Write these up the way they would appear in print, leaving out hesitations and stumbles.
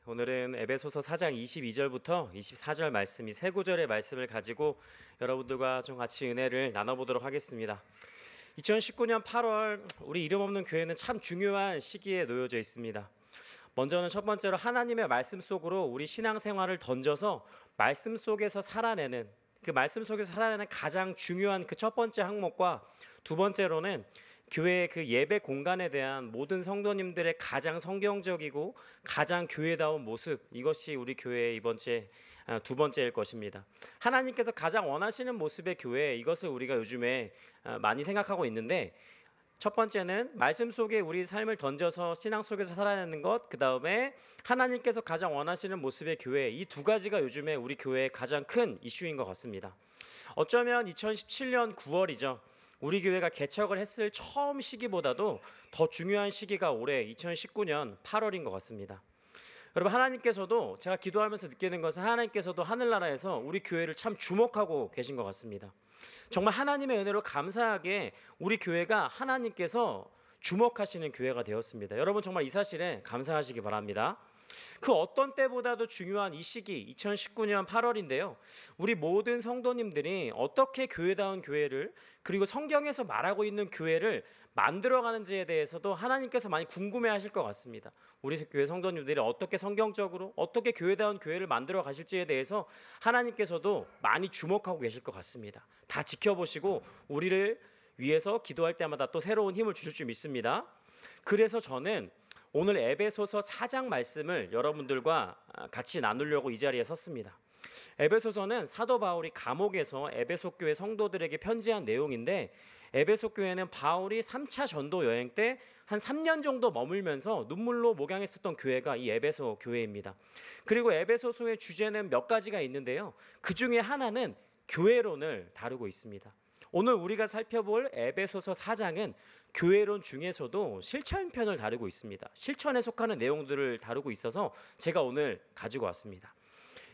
오늘은 에베소서 4장 22절부터 24절 말씀, 이 세 구절의 말씀을 가지고 여러분들과 좀 같이 은혜를 나눠보도록 하겠습니다. 2019년 8월 우리 이름 없는 교회는 참 중요한 시기에 놓여져 있습니다. 먼저는 첫 번째로 하나님의 말씀 속으로 우리 신앙생활을 던져서 말씀 속에서 살아내는, 그 말씀 속에서 살아내는 가장 중요한 그 첫 번째 항목과, 두 번째로는 교회의 그 예배 공간에 대한 모든 성도님들의 가장 성경적이고 가장 교회다운 모습, 이것이 우리 교회의 두 번째일 것입니다. 하나님께서 가장 원하시는 모습의 교회, 이것을 우리가 요즘에 많이 생각하고 있는데, 첫 번째는 말씀 속에 우리 삶을 던져서 신앙 속에서 살아내는 것, 그 다음에 하나님께서 가장 원하시는 모습의 교회, 이 두 가지가 요즘에 우리 교회의 가장 큰 이슈인 것 같습니다. 어쩌면 2017년 9월이죠. 우리 교회가 개척을 했을 처음 시기보다도 더 중요한 시기가 올해 2019년 8월인 것 같습니다. 여러분, 하나님께서도, 제가 기도하면서 느끼는 것은 하나님께서도 하늘나라에서 우리 교회를 참 주목하고 계신 것 같습니다. 정말 하나님의 은혜로 감사하게 우리 교회가 하나님께서 주목하시는 교회가 되었습니다. 여러분, 정말 이 사실에 감사하시기 바랍니다. 그 어떤 때보다도 중요한 이 시기 2019년 8월인데요. 우리 모든 성도님들이 어떻게 교회다운 교회를, 그리고 성경에서 말하고 있는 교회를 만들어가는지에 대해서도 하나님께서 많이 궁금해하실 것 같습니다. 우리 교회 성도님들이 어떻게 성경적으로 어떻게 교회다운 교회를 만들어 가실지에 대해서 하나님께서도 많이 주목하고 계실 것 같습니다. 다 지켜보시고 우리를 위해서 기도할 때마다 또 새로운 힘을 주실 줄 믿습니다. 그래서 저는 오늘 에베소서 4장 말씀을 여러분들과 같이 나누려고 이 자리에 섰습니다. 에베소서는 사도 바울이 감옥에서 에베소 교회 성도들에게 편지한 내용인데, 에베소 교회는 바울이 3차 전도 여행 때 한 3년 정도 머물면서 눈물로 목양했었던 교회가 이 에베소 교회입니다. 그리고 에베소서의 주제는 몇 가지가 있는데요. 그 중에 하나는 교회론을 다루고 있습니다. 오늘 우리가 살펴볼 에베소서 4장은 교회론 중에서도 실천편을 다루고 있습니다. 실천에 속하는 내용들을 다루고 있어서 제가 오늘 가지고 왔습니다.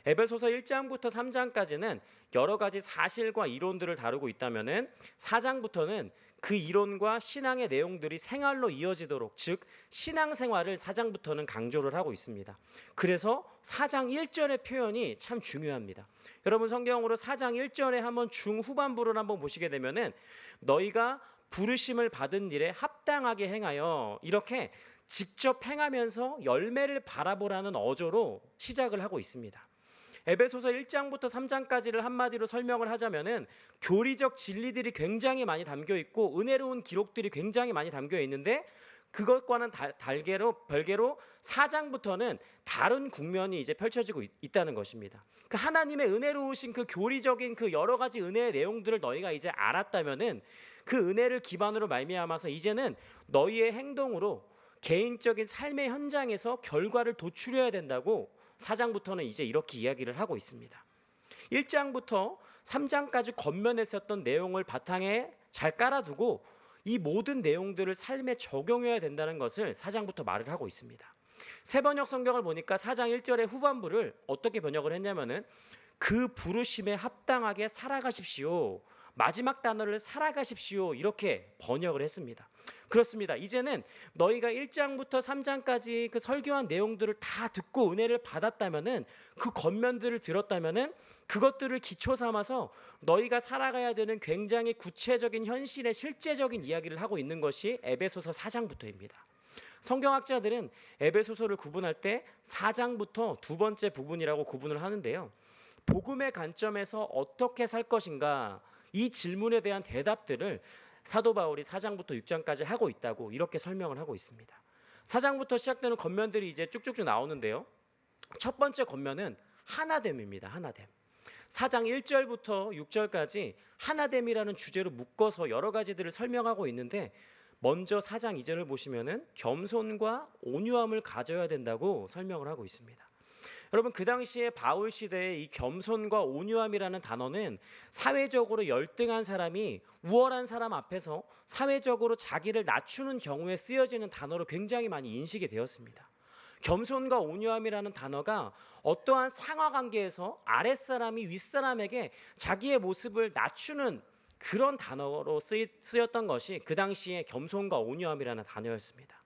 에베소서 1장부터 3장까지는 여러 가지 사실과 이론들을 다루고 있다면은 4장부터는 그 이론과 신앙의 내용들이 생활로 이어지도록, 즉 신앙생활을 4장부터는 강조를 하고 있습니다. 그래서 4장 1절의 표현이 참 중요합니다. 여러분, 성경으로 4장 1절에 한번 중후반부를 한번 보시게 되면은 너희가 부르심을 받은 일에 합당하게 행하여, 이렇게 직접 행하면서 열매를 바라보라는 어조로 시작을 하고 있습니다. 에베소서 1장부터 3장까지를 한마디로 설명을 하자면은 교리적 진리들이 굉장히 많이 담겨 있고 은혜로운 기록들이 굉장히 많이 담겨 있는데, 그것과는 별개로 4장부터는 다른 국면이 이제 펼쳐지고 있다는 것입니다. 그 하나님의 은혜로우신 그 교리적인 그 여러 가지 은혜의 내용들을 너희가 이제 알았다면은 그 은혜를 기반으로 말미암아서 이제는 너희의 행동으로 개인적인 삶의 현장에서 결과를 도출해야 된다고 4장부터는 이제 이렇게 이야기를 하고 있습니다. 1장부터 3장까지 겉면에 썼던 내용을 바탕에 잘 깔아두고 이 모든 내용들을 삶에 적용해야 된다는 것을 4장부터 말을 하고 있습니다. 새번역 성경을 보니까 4장 1절의 후반부를 어떻게 번역을 했냐면은 그 부르심에 합당하게 살아가십시오. 마지막 단어를 살아가십시오, 이렇게 번역을 했습니다. 그렇습니다. 이제는 너희가 1장부터 3장까지 그 설교한 내용들을 다 듣고 은혜를 받았다면은, 그 겉면들을 들었다면은 그것들을 기초 삼아서 너희가 살아가야 되는 굉장히 구체적인 현실의 실제적인 이야기를 하고 있는 것이 에베소서 4장부터입니다. 성경학자들은 에베소서를 구분할 때 4장부터 두 번째 부분이라고 구분을 하는데요. 복음의 관점에서 어떻게 살 것인가, 이 질문에 대한 대답들을 사도 바울이 4장부터 6장까지 하고 있다고 이렇게 설명을 하고 있습니다. 4장부터 시작되는 겉면들이 이제 쭉쭉쭉 나오는데요. 첫 번째 겉면은 하나됨입니다. 하나됨. 4장 1절부터 6절까지 하나됨이라는 주제로 묶어서 여러 가지들을 설명하고 있는데, 먼저 4장 2절을 보시면은 겸손과 온유함을 가져야 된다고 설명을 하고 있습니다. 여러분, 그 당시에 바울 시대에 이 겸손과 온유함이라는 단어는 사회적으로 열등한 사람이 우월한 사람 앞에서 사회적으로 자기를 낮추는 경우에 쓰여지는 단어로 굉장히 많이 인식이 되었습니다. 겸손과 온유함이라는 단어가 어떠한 상하관계에서 아랫사람이 윗사람에게 자기의 모습을 낮추는 그런 단어로 쓰였던 것이 그 당시에 겸손과 온유함이라는 단어였습니다.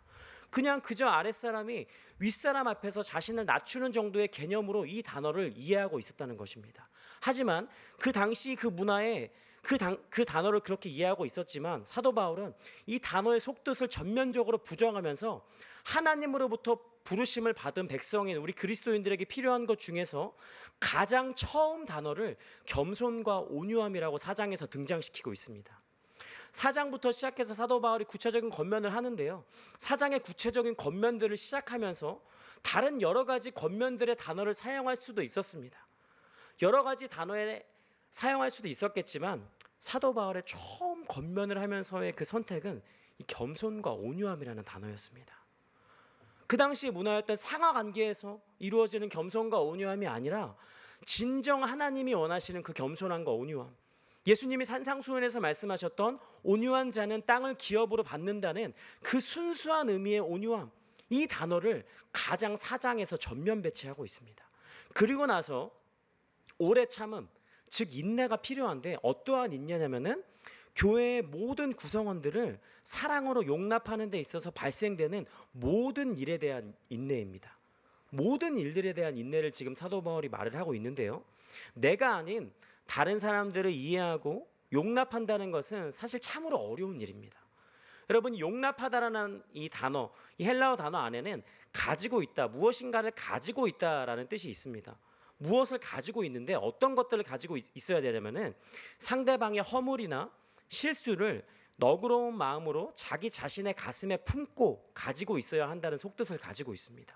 그냥 그저 아랫사람이 윗사람 앞에서 자신을 낮추는 정도의 개념으로 이 단어를 이해하고 있었다는 것입니다. 하지만 그 당시 그 문화에 그 단어를 그렇게 이해하고 있었지만 사도 바울은 이 단어의 속뜻을 전면적으로 부정하면서 하나님으로부터 부르심을 받은 백성인 우리 그리스도인들에게 필요한 것 중에서 가장 처음 단어를 겸손과 온유함이라고 4장에서 등장시키고 있습니다. 4장부터 시작해서 사도 바울이 구체적인 권면을 하는데요. 4장의 구체적인 권면들을 시작하면서 다른 여러 가지 권면들의 단어를 사용할 수도 있었습니다. 여러 가지 단어에 사용할 수도 있었겠지만 사도 바울의 처음 권면을 하면서의 그 선택은 이 겸손과 온유함이라는 단어였습니다. 그 당시 문화였던 상하 관계에서 이루어지는 겸손과 온유함이 아니라 진정 하나님이 원하시는 그 겸손함과 온유함, 예수님이 산상수훈에서 말씀하셨던 온유한 자는 땅을 기업으로 받는다는 그 순수한 의미의 온유함, 이 단어를 가장 4장에서 전면 배치하고 있습니다. 그리고 나서 오래 참음, 즉 인내가 필요한데 어떠한 인내냐면은 교회의 모든 구성원들을 사랑으로 용납하는 데 있어서 발생되는 모든 일에 대한 인내입니다. 모든 일들에 대한 인내를 지금 사도 바울이 말을 하고 있는데요. 내가 아닌 다른 사람들을 이해하고 용납한다는 것은 사실 참으로 어려운 일입니다. 여러분, 용납하다라는 이 단어, 이 헬라어 단어 안에는 가지고 있다, 무엇인가를 가지고 있다라는 뜻이 있습니다. 무엇을 가지고 있는데 어떤 것들을 가지고 있어야 되냐면은 상대방의 허물이나 실수를 너그러운 마음으로 자기 자신의 가슴에 품고 가지고 있어야 한다는 속뜻을 가지고 있습니다.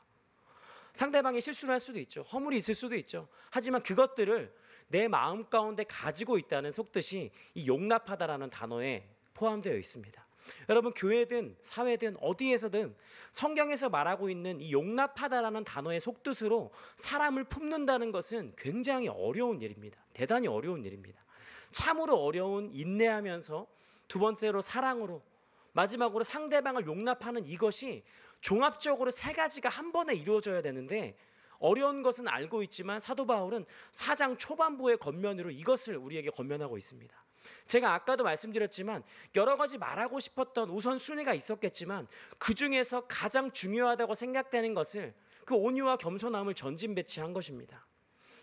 상대방이 실수를 할 수도 있죠. 허물이 있을 수도 있죠. 하지만 그것들을 내 마음 가운데 가지고 있다는 속뜻이 이 용납하다라는 단어에 포함되어 있습니다. 여러분, 교회든 사회든 어디에서든 성경에서 말하고 있는 이 용납하다라는 단어의 속뜻으로 사람을 품는다는 것은 굉장히 어려운 일입니다. 대단히 어려운 일입니다. 참으로 어려운 인내하면서 두 번째로 사랑으로 마지막으로 상대방을 용납하는 이것이 종합적으로 세 가지가 한 번에 이루어져야 되는데 어려운 것은 알고 있지만 사도 바울은 4장 초반부의 권면으로 이것을 우리에게 권면하고 있습니다. 제가 아까도 말씀드렸지만 여러 가지 말하고 싶었던 우선순위가 있었겠지만 그 중에서 가장 중요하다고 생각되는 것을 그 온유와 겸손함을 전진 배치한 것입니다.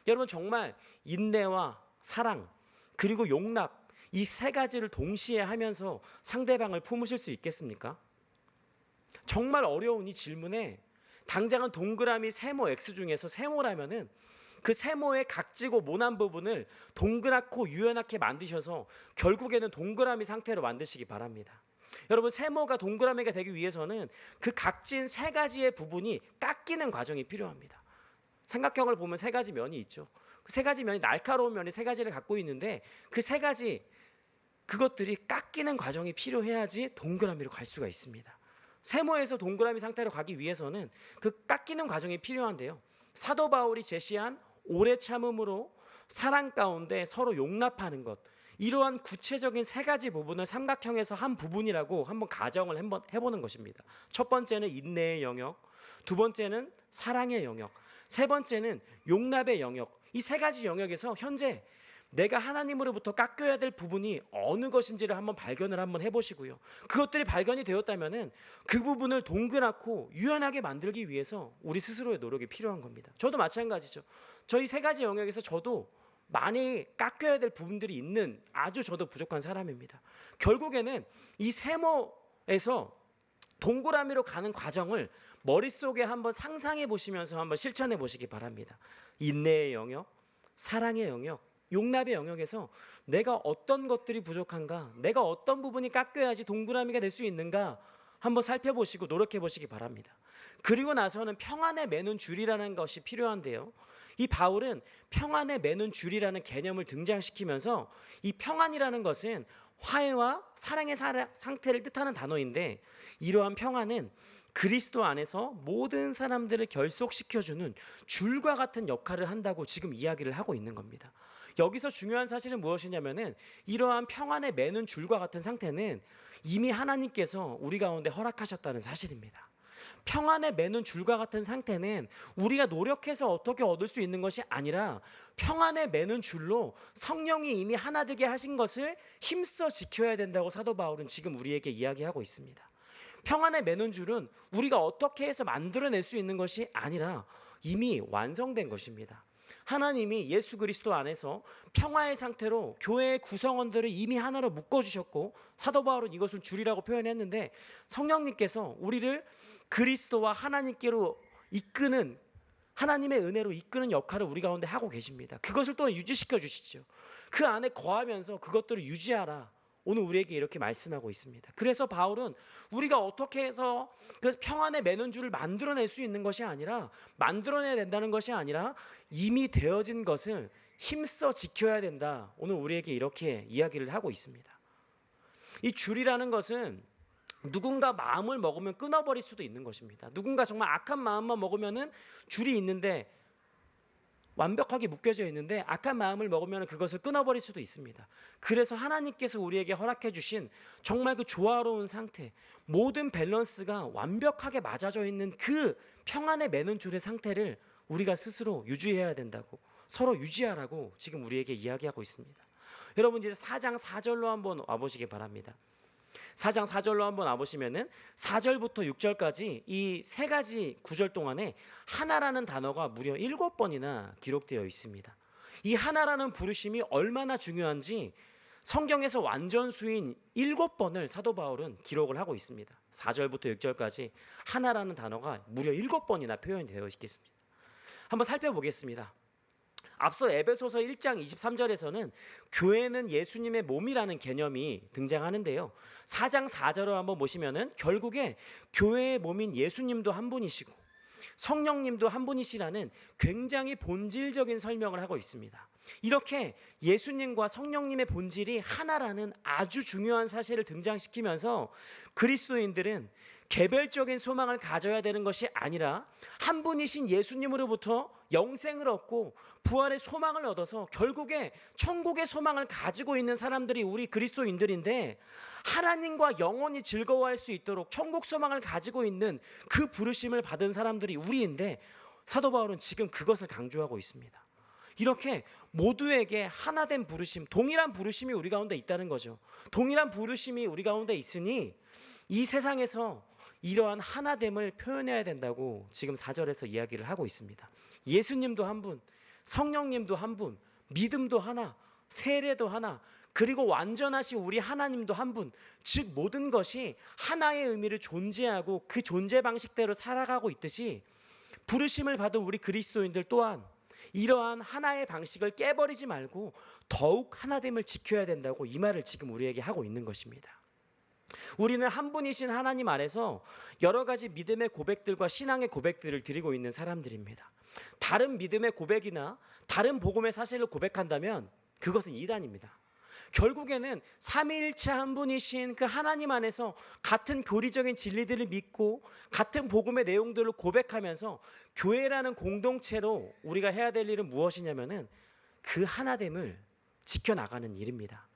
여러분, 정말 인내와 사랑 그리고 용납 이 세 가지를 동시에 하면서 상대방을 품으실 수 있겠습니까? 정말 어려운 이 질문에 당장은 동그라미 세모 X 중에서 세모라면은 그 세모의 각지고 모난 부분을 동그랗고 유연하게 만드셔서 결국에는 동그라미 상태로 만드시기 바랍니다. 여러분, 세모가 동그라미가 되기 위해서는 그 각진 세 가지의 부분이 깎이는 과정이 필요합니다. 삼각형을 보면 세 가지 면이 있죠. 그 세 가지 면이 날카로운 면이 세 가지를 갖고 있는데 그 세 가지 그것들이 깎이는 과정이 필요해야지 동그라미로 갈 수가 있습니다. 세모에서 동그라미 상태로 가기 위해서는 그 깎이는 과정이 필요한데요. 사도 바울이 제시한 오래 참음으로 사랑 가운데 서로 용납하는 것, 이러한 구체적인 세 가지 부분을 삼각형에서 한 부분이라고 한번 가정을 한번 해보는 것입니다. 첫 번째는 인내의 영역, 두 번째는 사랑의 영역, 세 번째는 용납의 영역. 이 세 가지 영역에서 현재 내가 하나님으로부터 깎여야 될 부분이 어느 것인지를 한번 발견을 한번 해보시고요. 그것들이 발견이 되었다면은 그 부분을 동그랗고 유연하게 만들기 위해서 우리 스스로의 노력이 필요한 겁니다. 저도 마찬가지죠. 저희 세 가지 영역에서 저도 많이 깎여야 될 부분들이 있는 아주 저도 부족한 사람입니다. 결국에는 이 세모에서 동그라미로 가는 과정을 머릿속에 한번 상상해 보시면서 한번 실천해 보시기 바랍니다. 인내의 영역, 사랑의 영역, 용납의 영역에서 내가 어떤 것들이 부족한가, 내가 어떤 부분이 깎여야지 동그라미가 될 수 있는가 한번 살펴보시고 노력해 보시기 바랍니다. 그리고 나서는 평안에 매는 줄이라는 것이 필요한데요. 이 바울은 평안에 매는 줄이라는 개념을 등장시키면서 이 평안이라는 것은 화해와 사랑의 상태를 뜻하는 단어인데 이러한 평안은 그리스도 안에서 모든 사람들을 결속시켜주는 줄과 같은 역할을 한다고 지금 이야기를 하고 있는 겁니다. 여기서 중요한 사실은 무엇이냐면은 이러한 평안에 매는 줄과 같은 상태는 이미 하나님께서 우리 가운데 허락하셨다는 사실입니다. 평안에 매는 줄과 같은 상태는 우리가 노력해서 어떻게 얻을 수 있는 것이 아니라 평안에 매는 줄로 성령이 이미 하나 되게 하신 것을 힘써 지켜야 된다고 사도 바울은 지금 우리에게 이야기하고 있습니다. 평안에 매는 줄은 우리가 어떻게 해서 만들어낼 수 있는 것이 아니라 이미 완성된 것입니다. 하나님이 예수 그리스도 안에서 평화의 상태로 교회의 구성원들을 이미 하나로 묶어주셨고, 사도 바울은 이것을 줄이라고 표현했는데, 성령님께서 우리를 그리스도와 하나님께로 이끄는, 하나님의 은혜로 이끄는 역할을 우리 가운데 하고 계십니다. 그것을 또 유지시켜 주시죠. 그 안에 거하면서 그것들을 유지하라, 오늘 우리에게 이렇게 말씀하고 있습니다. 그래서 바울은 우리가 어떻게 해서 그 평안의 매는 줄을 만들어낼 수 있는 것이 아니라, 만들어내야 된다는 것이 아니라 이미 되어진 것을 힘써 지켜야 된다, 오늘 우리에게 이렇게 이야기를 하고 있습니다. 이 줄이라는 것은 누군가 마음을 먹으면 끊어버릴 수도 있는 것입니다. 누군가 정말 악한 마음만 먹으면은 줄이 있는데, 완벽하게 묶여져 있는데 악한 마음을 먹으면 그것을 끊어버릴 수도 있습니다. 그래서 하나님께서 우리에게 허락해 주신 정말 그 조화로운 상태, 모든 밸런스가 완벽하게 맞아져 있는 그 평안에 매는 줄의 상태를 우리가 스스로 유지해야 된다고, 서로 유지하라고 지금 우리에게 이야기하고 있습니다. 여러분, 이제 4장 4절로 한번 와보시기 바랍니다. 4장 4절로 한번 와보시면은 4절부터 6절까지 이 세 가지 구절 동안에 하나라는 단어가 무려 7번이나 기록되어 있습니다. 이 하나라는 부르심이 얼마나 중요한지 성경에서 완전수인 7번을 사도 바울은 기록을 하고 있습니다. 4절부터 6절까지 하나라는 단어가 무려 7번이나 표현되어 있겠습니다. 한번 살펴보겠습니다. 앞서 에베소서 1장 23절에서는 교회는 예수님의 몸이라는 개념이 등장하는데요, 4장 4절을 한번 보시면은 결국에 교회의 몸인 예수님도 한 분이시고 성령님도 한 분이시라는 굉장히 본질적인 설명을 하고 있습니다. 이렇게 예수님과 성령님의 본질이 하나라는 아주 중요한 사실을 등장시키면서 그리스도인들은 개별적인 소망을 가져야 되는 것이 아니라 한 분이신 예수님으로부터 영생을 얻고 부활의 소망을 얻어서 결국에 천국의 소망을 가지고 있는 사람들이 우리 그리스도인들인데, 하나님과 영원히 즐거워할 수 있도록 천국 소망을 가지고 있는 그 부르심을 받은 사람들이 우리인데, 사도 바울은 지금 그것을 강조하고 있습니다. 이렇게 모두에게 하나된 부르심, 동일한 부르심이 우리 가운데 있다는 거죠. 동일한 부르심이 우리 가운데 있으니 이 세상에서 이러한 하나됨을 표현해야 된다고 지금 4절에서 이야기를 하고 있습니다. 예수님도 한 분, 성령님도 한 분, 믿음도 하나, 세례도 하나, 그리고 완전하신 우리 하나님도 한 분, 즉 모든 것이 하나의 의미를 존재하고 그 존재 방식대로 살아가고 있듯이 부르심을 받은 우리 그리스도인들 또한 이러한 하나의 방식을 깨버리지 말고 더욱 하나됨을 지켜야 된다고 이 말을 지금 우리에게 하고 있는 것입니다. 우리는 한 분이신 하나님 아래서 여러 가지 믿음의 고백들과 신앙의 고백들을 드리고 있는 사람들입니다. 다른 믿음의 고백이나 다른 복음의 사실을 고백한다면 그것은 이단입니다. 결국에는 삼위일체 한 분이신 그 하나님 안에서 같은 교리적인 진리들을 믿고 같은 복음의 내용들을 고백하면서 교회라는 공동체로 우리가 해야 될 일은 무엇이냐면은 그 하나됨을 지켜나가는 일입니다.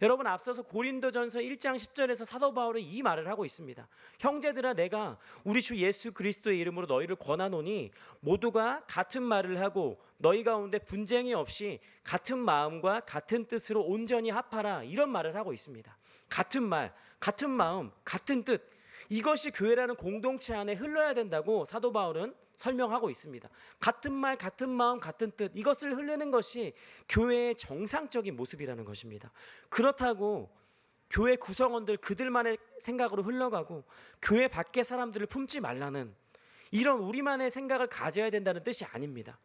여러분, 앞서서 고린도전서 1장 10절에서 사도 바울은 이 말을 하고 있습니다. 형제들아, 내가 우리 주 예수 그리스도의 이름으로 너희를 권하노니 모두가 같은 말을 하고 너희 가운데 분쟁이 없이 같은 마음과 같은 뜻으로 온전히 합하라, 이런 말을 하고 있습니다. 같은 말, 같은 마음, 같은 뜻, 이것이 교회라는 공동체 안에 흘러야 된다고 사도 바울은 설명하고 있습니다. 같은 말, 같은 마음, 같은 뜻, 이것을 흐르는 것이 교회의 정상적인 모습이라는 것입니다. 그렇다고 교회 구성원들 그들만의 생각으로 흘러가고 교회 밖의 사람들을 품지 말라는, 이런 우리만의 생각을 가져야 된다는 뜻이 아닙니다.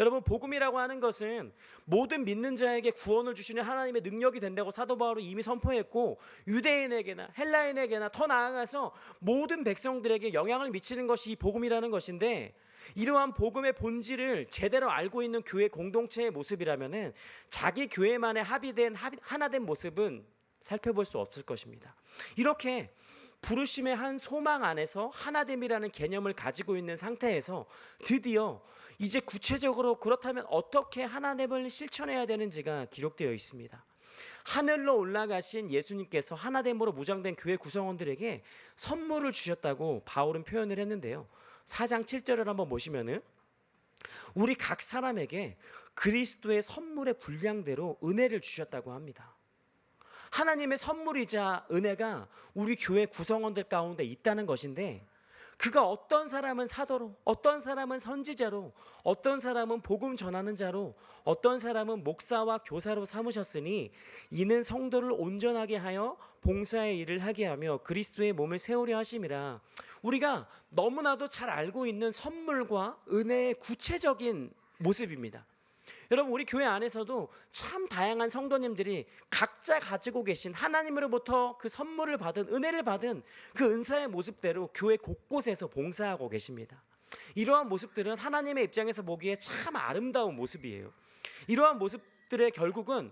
여러분, 복음이라고 하는 것은 모든 믿는 자에게 구원을 주시는 하나님의 능력이 된다고 사도 바울은 이미 선포했고, 유대인에게나 헬라인에게나 더 나아가서 모든 백성들에게 영향을 미치는 것이 이 복음이라는 것인데, 이러한 복음의 본질을 제대로 알고 있는 교회 공동체의 모습이라면은 자기 교회만의 합의된 하나된 모습은 살펴볼 수 없을 것입니다. 이렇게 부르심의 한 소망 안에서 하나됨이라는 개념을 가지고 있는 상태에서 드디어 이제 구체적으로 그렇다면 어떻게 하나됨을 실천해야 되는지가 기록되어 있습니다. 하늘로 올라가신 예수님께서 하나됨으로 무장된 교회 구성원들에게 선물을 주셨다고 바울은 표현을 했는데요, 4장 7절을 한번 보시면은 우리 각 사람에게 그리스도의 선물의 분량대로 은혜를 주셨다고 합니다. 하나님의 선물이자 은혜가 우리 교회 구성원들 가운데 있다는 것인데, 그가 어떤 사람은 사도로, 어떤 사람은 선지자로, 어떤 사람은 복음 전하는 자로, 어떤 사람은 목사와 교사로 삼으셨으니 이는 성도를 온전하게 하여 봉사의 일을 하게 하며 그리스도의 몸을 세우려 하심이라. 우리가 너무나도 잘 알고 있는 선물과 은혜의 구체적인 모습입니다. 여러분, 우리 교회 안에서도 참 다양한 성도님들이 각자 가지고 계신 하나님으로부터 그 선물을 받은, 은혜를 받은 그 은사의 모습대로 교회 곳곳에서 봉사하고 계십니다. 이러한 모습들은 하나님의 입장에서 보기에 참 아름다운 모습이에요. 이러한 모습들의 결국은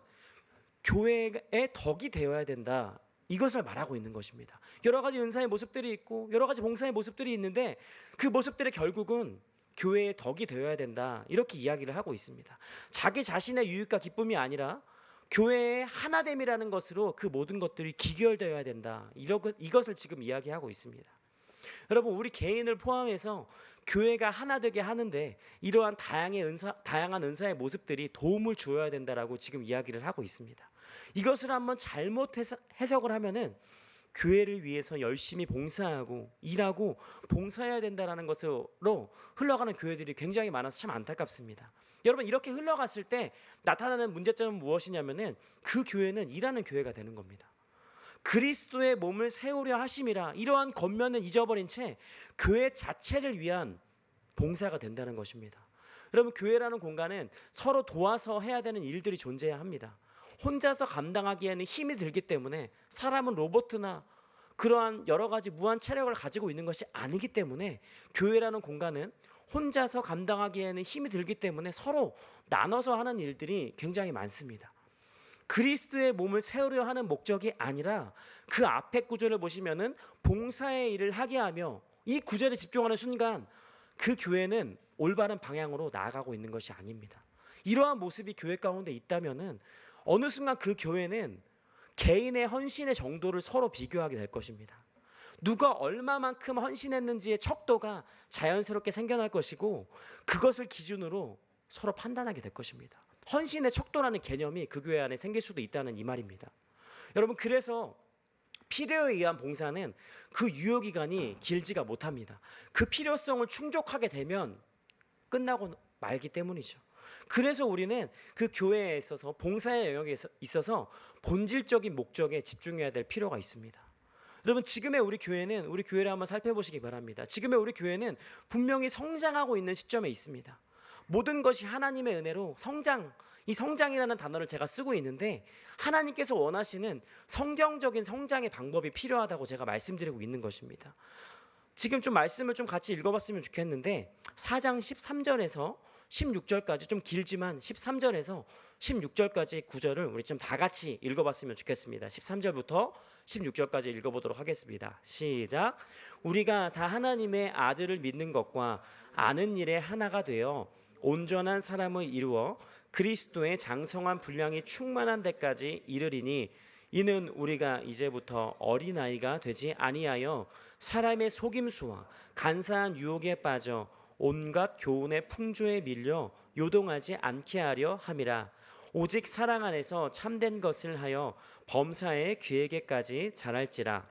교회의 덕이 되어야 된다, 이것을 말하고 있는 것입니다. 여러 가지 은사의 모습들이 있고 여러 가지 봉사의 모습들이 있는데 그 모습들의 결국은 교회의 덕이 되어야 된다, 이렇게 이야기를 하고 있습니다. 자기 자신의 유익과 기쁨이 아니라 교회의 하나됨이라는 것으로 그 모든 것들이 기결되어야 된다, 이것을 지금 이야기하고 있습니다. 여러분, 우리 개인을 포함해서 교회가 하나 되게 하는데 이러한 다양한 은사의 모습들이 도움을 주어야 된다라고 지금 이야기를 하고 있습니다. 이것을 한번 잘못 해석을 하면은 교회를 위해서 열심히 봉사하고 일하고 봉사해야 된다는 것으로 흘러가는 교회들이 굉장히 많아서 참 안타깝습니다. 여러분, 이렇게 흘러갔을 때 나타나는 문제점은 무엇이냐면은 그 교회는 일하는 교회가 되는 겁니다. 그리스도의 몸을 세우려 하심이라, 이러한 겉면을 잊어버린 채 교회 자체를 위한 봉사가 된다는 것입니다. 여러분, 교회라는 공간은 서로 도와서 해야 되는 일들이 존재해야 합니다. 혼자서 감당하기에는 힘이 들기 때문에, 사람은 로봇이나 그러한 여러 가지 무한 체력을 가지고 있는 것이 아니기 때문에 교회라는 공간은 혼자서 감당하기에는 힘이 들기 때문에 서로 나눠서 하는 일들이 굉장히 많습니다. 그리스도의 몸을 세우려 하는 목적이 아니라 그 앞에 구절을 보시면은 봉사의 일을 하게 하며, 이 구절에 집중하는 순간 그 교회는 올바른 방향으로 나아가고 있는 것이 아닙니다. 이러한 모습이 교회 가운데 있다면은 어느 순간 그 교회는 개인의 헌신의 정도를 서로 비교하게 될 것입니다. 누가 얼마만큼 헌신했는지의 척도가 자연스럽게 생겨날 것이고, 그것을 기준으로 서로 판단하게 될 것입니다. 헌신의 척도라는 개념이 그 교회 안에 생길 수도 있다는 이 말입니다. 여러분, 그래서 필요에 의한 봉사는 그 유효기간이 길지가 못합니다. 그 필요성을 충족하게 되면 끝나고 말기 때문이죠. 그래서 우리는 그 교회에 있어서 봉사의 영역에 있어서 본질적인 목적에 집중해야 될 필요가 있습니다. 여러분, 지금의 우리 교회는, 우리 교회를 한번 살펴보시기 바랍니다. 지금의 우리 교회는 분명히 성장하고 있는 시점에 있습니다. 모든 것이 하나님의 은혜로 성장, 이 성장이라는 단어를 제가 쓰고 있는데 하나님께서 원하시는 성경적인 성장의 방법이 필요하다고 제가 말씀드리고 있는 것입니다. 지금 좀 말씀을 좀 같이 읽어봤으면 좋겠는데 4장 13절에서 16절까지, 좀 길지만 13절에서 16절까지 구절을 우리 좀 다 같이 읽어봤으면 좋겠습니다. 13절부터 16절까지 읽어보도록 하겠습니다. 시작. 우리가 다 하나님의 아들을 믿는 것과 아는 일에 하나가 되어 온전한 사람을 이루어 그리스도의 장성한 분량이 충만한 데까지 이르리니, 이는 우리가 이제부터 어린아이가 되지 아니하여 사람의 속임수와 간사한 유혹에 빠져 온갖 교훈의 풍조에 밀려 요동하지 않게 하려 함이라. 오직 사랑 안에서 참된 것을 하여 범사의 귀에게까지 자랄지라.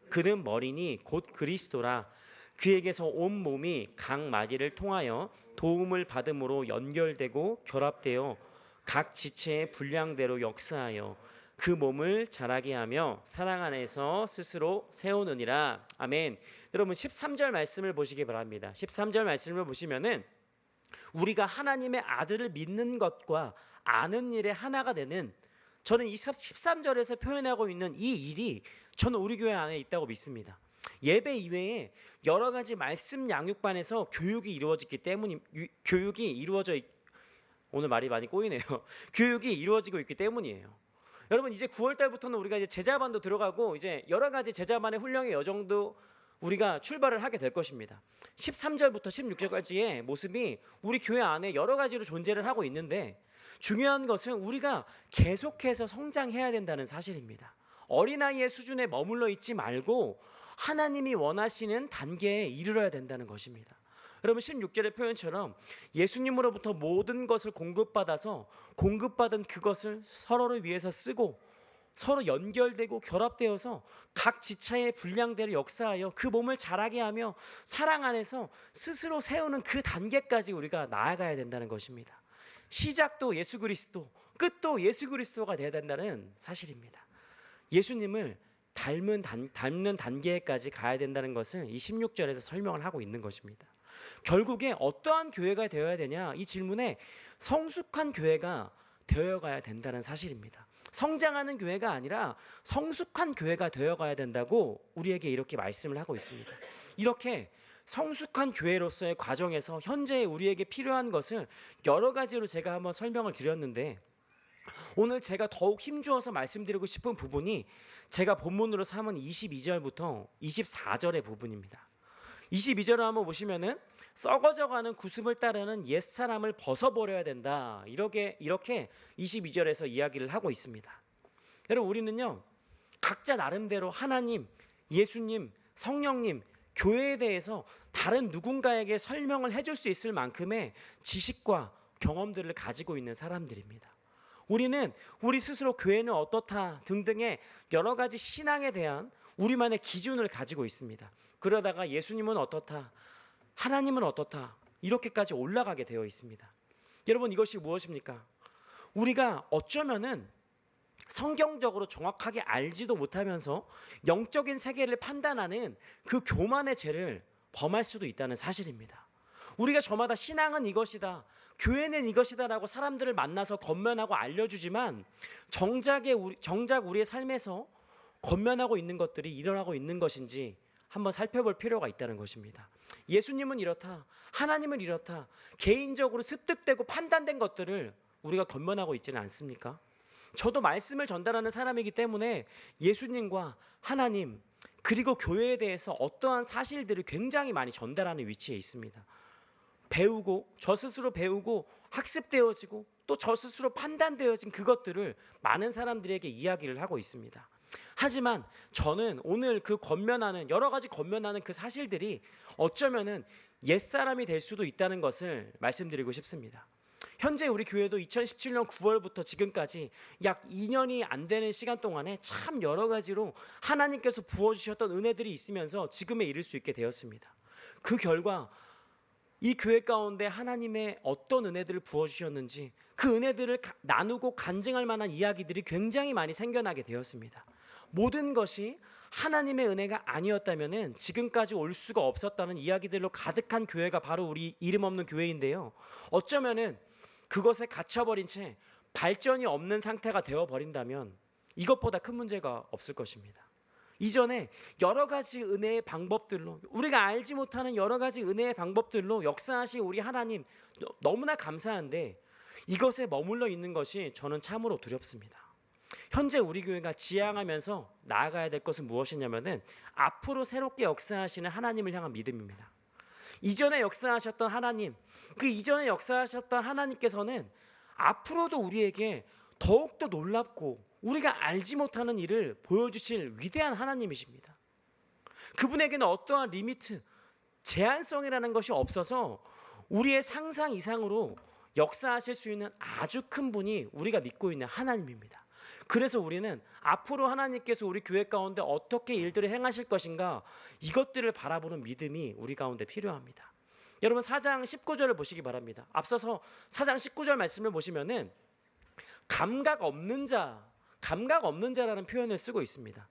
그는 머리니 곧 그리스도라. 그에게서 온 몸이 각 마디를 통하여 도움을 받음으로 연결되고 결합되어 각 지체의 분량대로 역사하여 그 몸을 자라게 하며 사랑 안에서 스스로 세우느니라. 아멘. 여러분, 13절 말씀을 보시기 바랍니다. 13절 말씀을 보시면은 우리가 하나님의 아들을 믿는 것과 아는 일에 하나가 되는, 저는 이 13절에서 표현하고 있는 이 일이 저는 우리 교회 안에 있다고 믿습니다. 예배 이외에 여러 가지 말씀 양육반에서 교육이 이루어지기 때문에, 오늘 말이 많이 꼬이네요. 교육이 이루어지고 있기 때문이에요. 여러분, 이제 9월 달부터는 우리가 이제 제자반도 들어가고 이제 여러 가지 제자반의 훈령의 여정도 우리가 출발을 하게 될 것입니다. 13절부터 16절까지의 모습이 우리 교회 안에 여러 가지로 존재를 하고 있는데, 중요한 것은 우리가 계속해서 성장해야 된다는 사실입니다. 어린아이의 수준에 머물러 있지 말고 하나님이 원하시는 단계에 이르러야 된다는 것입니다. 여러분, 16절의 표현처럼 예수님으로부터 모든 것을 공급받아서 공급받은 그것을 서로를 위해서 쓰고 서로 연결되고 결합되어서 각 지체의 분량대로 역사하여 그 몸을 자라게 하며 사랑 안에서 스스로 세우는 그 단계까지 우리가 나아가야 된다는 것입니다. 시작도 예수 그리스도, 끝도 예수 그리스도가 되어야 된다는 사실입니다. 예수님을 닮는 단계까지 가야 된다는 것을 이 16절에서 설명을 하고 있는 것입니다. 결국에 어떠한 교회가 되어야 되냐, 이 질문에 성숙한 교회가 되어가야 된다는 사실입니다. 성장하는 교회가 아니라 성숙한 교회가 되어가야 된다고 우리에게 이렇게 말씀을 하고 있습니다. 이렇게 성숙한 교회로서의 과정에서 현재 우리에게 필요한 것을 여러 가지로 제가 한번 설명을 드렸는데, 오늘 제가 더욱 힘주어서 말씀드리고 싶은 부분이 제가 본문으로 삼은 22절부터 24절의 부분입니다. 22절을 한번 보시면은 썩어져가는 구습을 따르는 옛사람을 벗어버려야 된다, 이렇게 22절에서 이야기를 하고 있습니다. 여러분, 우리는요 각자 나름대로 하나님, 예수님, 성령님, 교회에 대해서 다른 누군가에게 설명을 해줄 수 있을 만큼의 지식과 경험들을 가지고 있는 사람들입니다. 우리는 우리 스스로 교회는 어떻다 등등의 여러 가지 신앙에 대한 우리만의 기준을 가지고 있습니다. 그러다가 예수님은 어떻다, 하나님은 어떻다, 이렇게까지 올라가게 되어 있습니다. 여러분, 이것이 무엇입니까? 우리가 어쩌면은 성경적으로 정확하게 알지도 못하면서 영적인 세계를 판단하는 그 교만의 죄를 범할 수도 있다는 사실입니다. 우리가 저마다 신앙은 이것이다, 교회는 이것이다라고 사람들을 만나서 권면하고 알려주지만 정작 우리의 삶에서 권면하고 있는 것들이 일어나고 있는 것인지 한번 살펴볼 필요가 있다는 것입니다. 예수님은 이렇다, 하나님은 이렇다, 개인적으로 습득되고 판단된 것들을 우리가 권면하고 있지는 않습니까? 저도 말씀을 전달하는 사람이기 때문에 예수님과 하나님 그리고 교회에 대해서 어떠한 사실들을 굉장히 많이 전달하는 위치에 있습니다. 배우고, 저 스스로 배우고 학습되어지고 또 저 스스로 판단되어진 그것들을 많은 사람들에게 이야기를 하고 있습니다. 하지만 저는 오늘 그 여러 가지 권면하는 그 사실들이 어쩌면은 옛사람이 될 수도 있다는 것을 말씀드리고 싶습니다. 현재 우리 교회도 2017년 9월부터 지금까지 약 2년이 안 되는 시간 동안에 참 여러 가지로 하나님께서 부어주셨던 은혜들이 있으면서 지금에 이를 수 있게 되었습니다. 그 결과 이 교회 가운데 하나님의 어떤 은혜들을 부어주셨는지 그 은혜들을 나누고 간증할 만한 이야기들이 굉장히 많이 생겨나게 되었습니다. 모든 것이 하나님의 은혜가 아니었다면 지금까지 올 수가 없었다는 이야기들로 가득한 교회가 바로 우리 이름 없는 교회인데요. 어쩌면은 그것에 갇혀버린 채 발전이 없는 상태가 되어버린다면 이것보다 큰 문제가 없을 것입니다. 이전에 여러 가지 은혜의 방법들로, 우리가 알지 못하는 여러 가지 은혜의 방법들로 역사하신 우리 하나님 너무나 감사한데 이것에 머물러 있는 것이 저는 참으로 두렵습니다. 현재 우리 교회가 지향하면서 나아가야 될 것은 무엇이냐면은 앞으로 새롭게 역사하시는 하나님을 향한 믿음입니다. 이전에 역사하셨던 하나님, 그 이전에 역사하셨던 하나님께서는 앞으로도 우리에게 더욱더 놀랍고 우리가 알지 못하는 일을 보여주실 위대한 하나님이십니다. 그분에게는 어떠한 리미트, 제한성이라는 것이 없어서 우리의 상상 이상으로 역사하실 수 있는 아주 큰 분이 우리가 믿고 있는 하나님입니다. 그래서 우리는 앞으로 하나님께서 우리 교회 가운데 어떻게 일들을 행하실 것인가, 이것들을 바라보는 믿음이 우리 가운데 필요합니다. 여러분, 4장 19절을 보시기 바랍니다. 앞서서 4장 19절 말씀을 보시면은 감각 없는 자라는 표현을 쓰고 있습니다.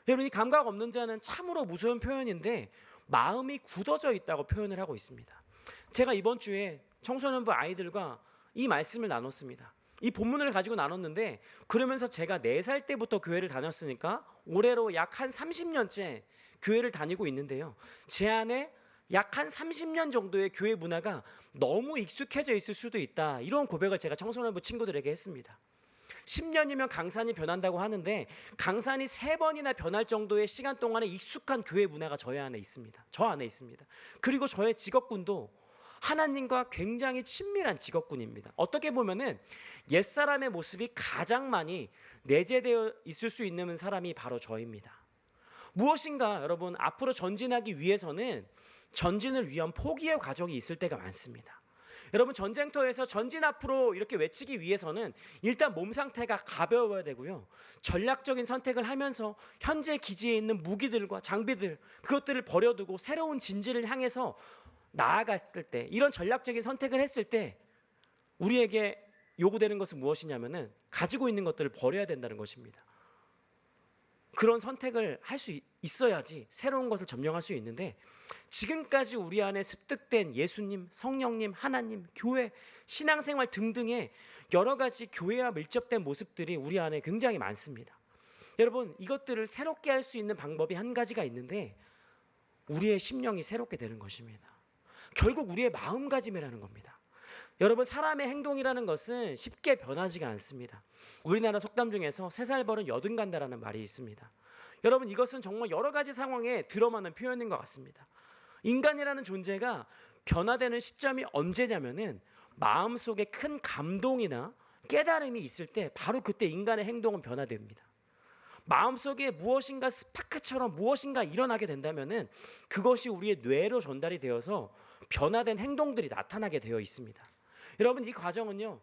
여러분, 이 감각 없는 자는 참으로 무서운 표현인데 마음이 굳어져 있다고 표현을 하고 있습니다. 제가 이번 주에 청소년부 아이들과 이 말씀을 나눴습니다. 이 본문을 가지고 나눴는데, 그러면서 제가 4살 때부터 교회를 다녔으니까 올해로 약 한 30년째 교회를 다니고 있는데요. 제 안에 약 한 30년 정도의 교회 문화가 너무 익숙해져 있을 수도 있다, 이런 고백을 제가 청소년부 친구들에게 했습니다. 10년이면 강산이 변한다고 하는데 강산이 3번이나 변할 정도의 시간 동안에 익숙한 교회 문화가 저 안에 있습니다. 그리고 저의 직업군도 하나님과 굉장히 친밀한 직업군입니다. 어떻게 보면은 옛사람의 모습이 가장 많이 내재되어 있을 수 있는 사람이 바로 저입니다. 무엇인가 여러분, 앞으로 전진하기 위해서는 전진을 위한 포기의 과정이 있을 때가 많습니다. 여러분, 전쟁터에서 전진 앞으로 이렇게 외치기 위해서는 일단 몸 상태가 가벼워야 되고요. 전략적인 선택을 하면서 현재 기지에 있는 무기들과 장비들, 그것들을 버려두고 새로운 진지를 향해서 나아갔을 때, 이런 전략적인 선택을 했을 때 우리에게 요구되는 것은 무엇이냐면은 가지고 있는 것들을 버려야 된다는 것입니다. 그런 선택을 할 수 있어야지 새로운 것을 점령할 수 있는데, 지금까지 우리 안에 습득된 예수님, 성령님, 하나님, 교회, 신앙생활 등등의 여러 가지 교회와 밀접된 모습들이 우리 안에 굉장히 많습니다. 여러분, 이것들을 새롭게 할 수 있는 방법이 한 가지가 있는데, 우리의 심령이 새롭게 되는 것입니다. 결국 우리의 마음가짐이라는 겁니다. 여러분, 사람의 행동이라는 것은 쉽게 변하지가 않습니다. 우리나라 속담 중에서 3살 버른 여든 간다라는 말이 있습니다. 여러분, 이것은 정말 여러 가지 상황에 들어맞는 표현인 것 같습니다. 인간이라는 존재가 변화되는 시점이 언제냐면은 마음속에 큰 감동이나 깨달음이 있을 때 바로 그때 인간의 행동은 변화됩니다. 마음속에 무엇인가 스파크처럼 무엇인가 일어나게 된다면은 그것이 우리의 뇌로 전달이 되어서 변화된 행동들이 나타나게 되어 있습니다. 여러분, 이 과정은요,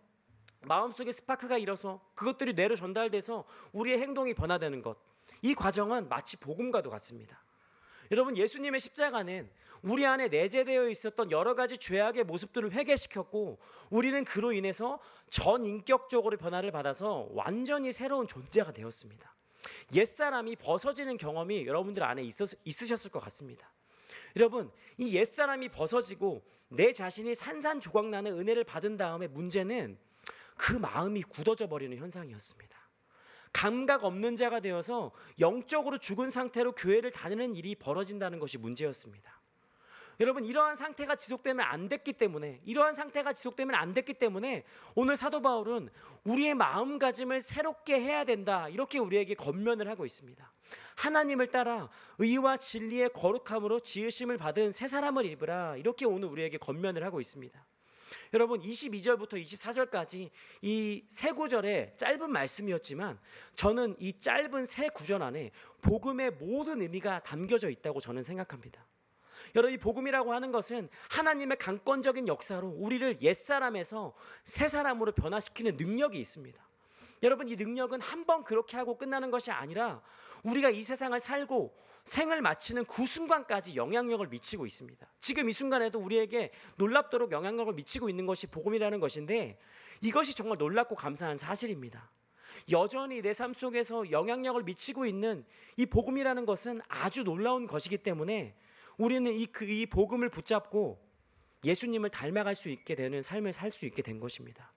마음속에 스파크가 일어서 그것들이 뇌로 전달돼서 우리의 행동이 변화되는 것, 이 과정은 마치 복음과도 같습니다. 여러분, 예수님의 십자가는 우리 안에 내재되어 있었던 여러 가지 죄악의 모습들을 회개시켰고, 우리는 그로 인해서 전인격적으로 변화를 받아서 완전히 새로운 존재가 되었습니다. 옛사람이 벗어지는 경험이 여러분들 안에 있으셨을 것 같습니다. 여러분, 이 옛사람이 벗어지고 내 자신이 산산조각나는 은혜를 받은 다음에 문제는 그 마음이 굳어져 버리는 현상이었습니다. 감각 없는 자가 되어서 영적으로 죽은 상태로 교회를 다니는 일이 벌어진다는 것이 문제였습니다. 여러분, 이러한 상태가 지속되면 안 됐기 때문에 오늘 사도 바울은 우리의 마음가짐을 새롭게 해야 된다, 이렇게 우리에게 권면을 하고 있습니다. 하나님을 따라 의와 진리의 거룩함으로 지으심을 받은 새 사람을 입으라, 이렇게 오늘 우리에게 권면을 하고 있습니다. 여러분, 22절부터 24절까지 이 세 구절의 짧은 말씀이었지만 저는 이 짧은 세 구절 안에 복음의 모든 의미가 담겨져 있다고 저는 생각합니다. 여러분, 이 복음이라고 하는 것은 하나님의 강권적인 역사로 우리를 옛사람에서 새사람으로 변화시키는 능력이 있습니다. 여러분, 이 능력은 한 번 그렇게 하고 끝나는 것이 아니라 우리가 이 세상을 살고 생을 마치는 그 순간까지 영향력을 미치고 있습니다. 지금 이 순간에도 우리에게 놀랍도록 영향력을 미치고 있는 것이 복음이라는 것인데, 이것이 정말 놀랍고 감사한 사실입니다. 여전히 내 삶 속에서 영향력을 미치고 있는 이 복음이라는 것은 아주 놀라운 것이기 때문에 우리는 이 복음을 붙잡고 예수님을 닮아갈 수 있게 되는 삶을 살 수 있게 된 것입니다.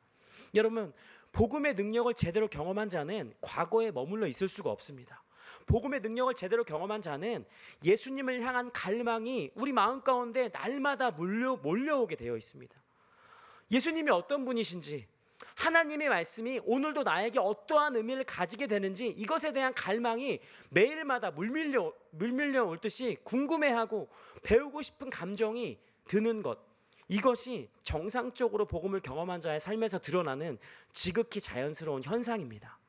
여러분, 복음의 능력을 제대로 경험한 자는 과거에 머물러 있을 수가 없습니다. 복음의 능력을 제대로 경험한 자는 예수님을 향한 갈망이 우리 마음 가운데 날마다 몰려오게 되어 있습니다. 예수님이 어떤 분이신지, 하나님의 말씀이 오늘도 나에게 어떠한 의미를 가지게 되는지, 이것에 대한 갈망이 매일마다 물밀려 올 듯이 궁금해하고 배우고 싶은 감정이 드는 것, 이것이 정상적으로 복음을 경험한 자의 삶에서 드러나는 지극히 자연스러운 현상입니다.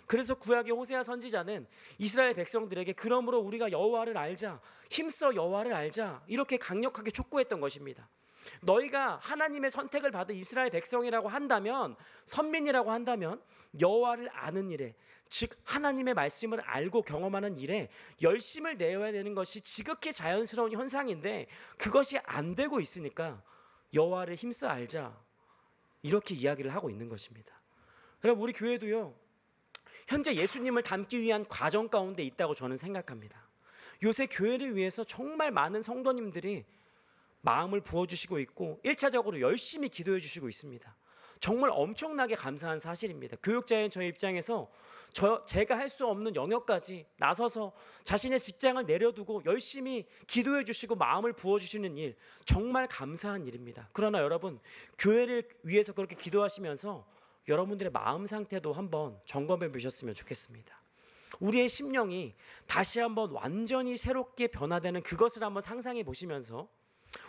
그래서 구약의 호세아 선지자는 이스라엘 백성들에게 그러므로 우리가 여호와를 알자, 힘써 여호와를 알자, 이렇게 강력하게 촉구했던 것입니다. 너희가 하나님의 선택을 받은 이스라엘 백성이라고 한다면, 선민이라고 한다면 여호와를 아는 일에, 즉 하나님의 말씀을 알고 경험하는 일에 열심을 내어야 되는 것이 지극히 자연스러운 현상인데, 그것이 안 되고 있으니까 여호와를 힘써 알자, 이렇게 이야기를 하고 있는 것입니다. 그럼 우리 교회도요, 현재 예수님을 닮기 위한 과정 가운데 있다고 저는 생각합니다. 요새 교회를 위해서 정말 많은 성도님들이 마음을 부어주시고 있고 1차적으로 열심히 기도해 주시고 있습니다. 정말 엄청나게 감사한 사실입니다. 교육자인 저의 입장에서 제가 할 수 없는 영역까지 나서서 자신의 직장을 내려두고 열심히 기도해 주시고 마음을 부어주시는 일, 정말 감사한 일입니다. 그러나 여러분, 교회를 위해서 그렇게 기도하시면서 여러분들의 마음 상태도 한번 점검해 보셨으면 좋겠습니다. 우리의 심령이 다시 한번 완전히 새롭게 변화되는 그것을 한번 상상해 보시면서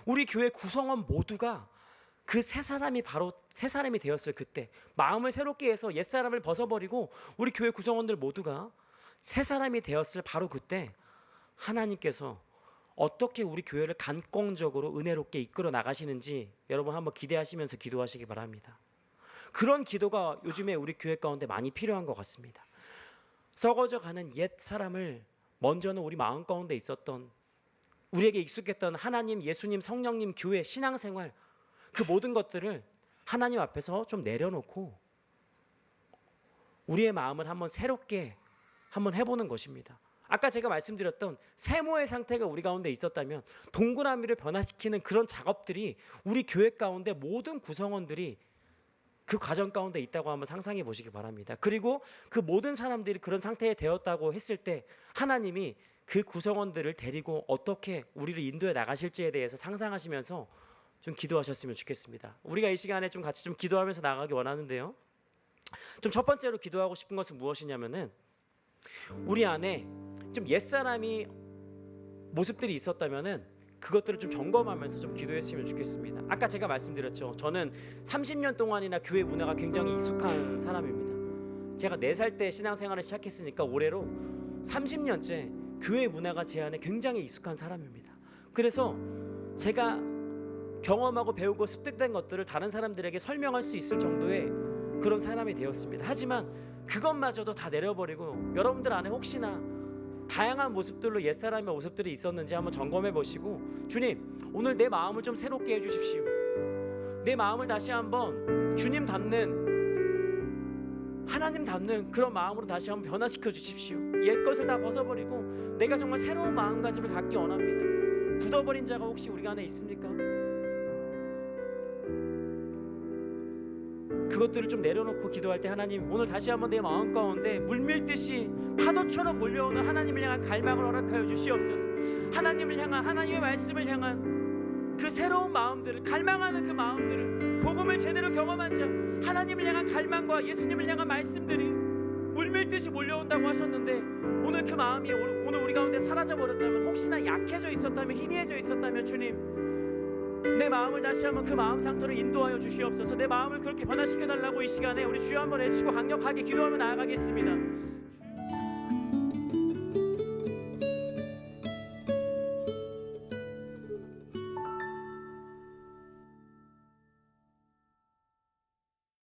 우리 교회 구성원 모두가 그 새 사람이 바로 새 사람이 되었을 그때, 마음을 새롭게 해서 옛 사람을 벗어버리고 우리 교회 구성원들 모두가 새 사람이 되었을 바로 그때 하나님께서 어떻게 우리 교회를 간공적으로 은혜롭게 이끌어 나가시는지 여러분 한번 기대하시면서 기도하시기 바랍니다. 그런 기도가 요즘에 우리 교회 가운데 많이 필요한 것 같습니다. 썩어져 가는 옛 사람을 먼저는 우리 마음 가운데 있었던, 우리에게 익숙했던 하나님, 예수님, 성령님, 교회, 신앙생활, 그 모든 것들을 하나님 앞에서 좀 내려놓고 우리의 마음을 한번 새롭게 한번 해보는 것입니다. 아까 제가 말씀드렸던 세모의 상태가 우리 가운데 있었다면 동그라미를 변화시키는 그런 작업들이 우리 교회 가운데 모든 구성원들이 그 과정 가운데 있다고 한번 상상해 보시기 바랍니다. 그리고 그 모든 사람들이 그런 상태에 되었다고 했을 때 하나님이 그 구성원들을 데리고 어떻게 우리를 인도해 나가실지에 대해서 상상하시면서 좀 기도하셨으면 좋겠습니다. 우리가 이 시간에 좀 같이 좀 기도하면서 나가기 원하는데요. 좀 첫 번째로 기도하고 싶은 것은 무엇이냐면은 우리 안에 좀 옛사람이 모습들이 있었다면은 그것들을 좀 점검하면서 좀 기도했으면 좋겠습니다. 아까 제가 말씀드렸죠. 저는 30년 동안이나 교회 문화가 굉장히 익숙한 사람입니다. 제가 4살 때 신앙생활을 시작했으니까 올해로 30년째 교회 문화가 제 안에 굉장히 익숙한 사람입니다. 그래서 제가 경험하고 배우고 습득된 것들을 다른 사람들에게 설명할 수 있을 정도의 그런 사람이 되었습니다. 하지만 그것마저도 다 내려버리고 여러분들 안에 혹시나 다양한 모습들로 옛사람의 모습들이 있었는지 한번 점검해 보시고, 주님 오늘 내 마음을 좀 새롭게 해주십시오. 내 마음을 다시 한번 주님 닮는, 하나님 닮는 그런 마음으로 다시 한번 변화시켜 주십시오. 옛 것을 다 벗어버리고 내가 정말 새로운 마음가짐을 갖기 원합니다. 굳어버린 자가 혹시 우리 안에 있습니까? 그것들을 좀 내려놓고 기도할 때 하나님 오늘 다시 한번 내 마음 가운데 물밀듯이 파도처럼 몰려오는 하나님을 향한 갈망을 허락하여 주시옵소서. 하나님을 향한, 하나님의 말씀을 향한 그 새로운 마음들을, 갈망하는 그 마음들을, 복음을 제대로 경험한 자, 하나님을 향한 갈망과 예수님을 향한 말씀들이 물밀듯이 몰려온다고 하셨는데 오늘 그 마음이 오늘 우리 가운데 사라져버렸다면, 혹시나 약해져 있었다면, 희미해져 있었다면 주님 내 마음을 다시 한번 그 마음 상태로 인도하여 주시옵소서. 내 마음을 그렇게 변화시켜달라고 이 시간에 우리 주여 한번 외치고 강력하게 기도하며 나아가겠습니다.